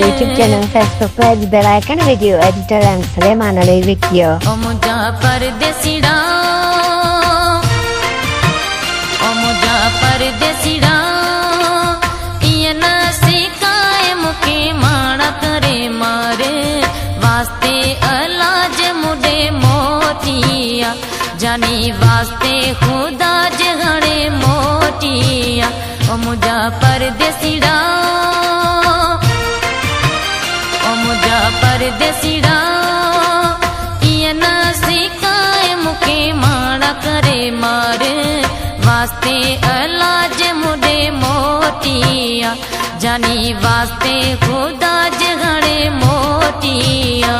YouTube channel Facebook page bell icon video editor and Sulaiman Ali video ओ मुझा परदेसीड़ा ये न सिखाए मुके माड़ा करे मारे वास्ते अलाज मुडे मोटिया जानी वास्ते खुदा जगड़े मोटिया ओ मुझा परदेसीड़ा ये न सिखाए मुके माड़ा करे मारे वास्ते अलाज मुडे मोटिया जानी वास्ते खुदा जगड़े मोटिया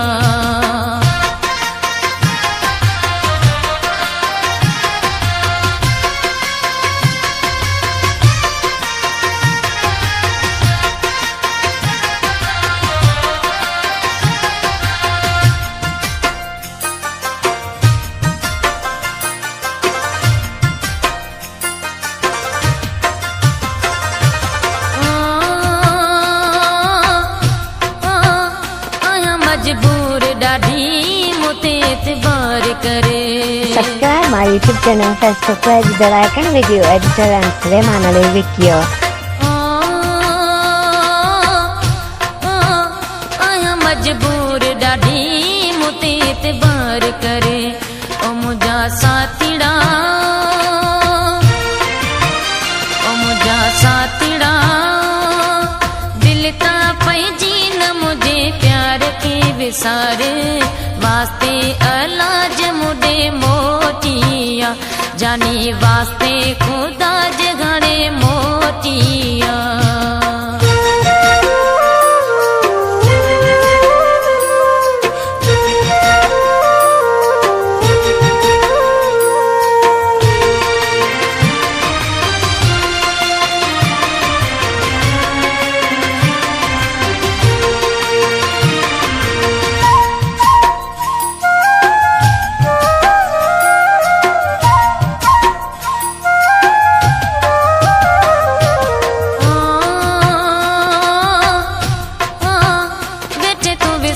मजबूर डाढ़ी मुते एतबार करे subscribe my YouTube channel Facebook page bell icon video editor and Sulaiman Ali video मजबूर डाढ़ी मुते एतबार करे ओ मुझा साथीड़ा दिल ता पैजी न मुझे प्यार के विसारे वास्ते अलाज मुडे मोटिया जानी वास्ते खुदा जगड़े मोटिया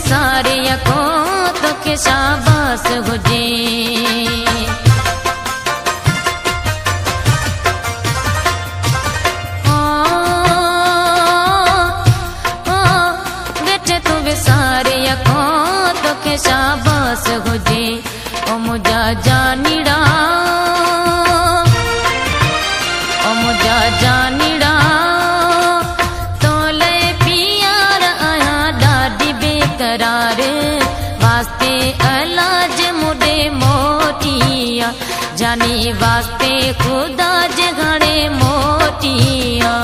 सारे को तो के शाबाश हो जे बेटे तू सारे को तो के शाबाश हो जे ओ मुझा जानीड़ा वास्ते अलाज मुडे मोटिया जानी वास्ते खुदा जगड़े मोटिया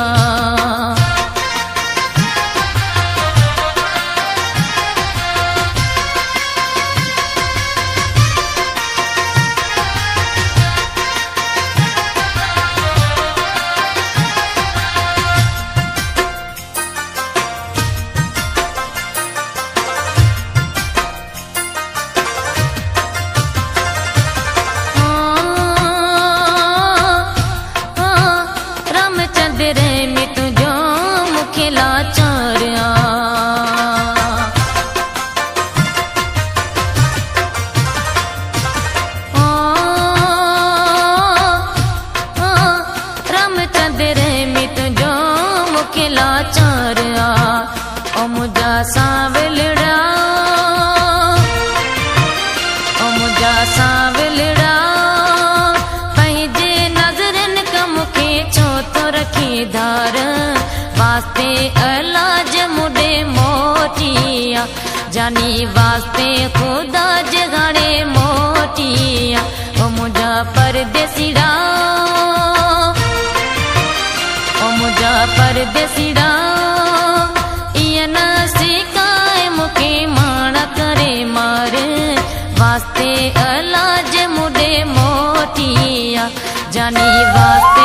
में तुझो मुखे लाचारिया रामचंद्र में तुझो मुखे लाचारिया ओ मुझा सांवलड़ा पंहिंजे नज़रन का मुखे छो तो रखी धार वास्ते अलाज मुडे मोटिया जानी वास्ते खुदा जगड़े मोटिया ओ मुझा परदेसीड़ा ये न सिखाए मुके माड़ा करे मारे वास्ते अलाज मुडे मोटिया जानी वास्ते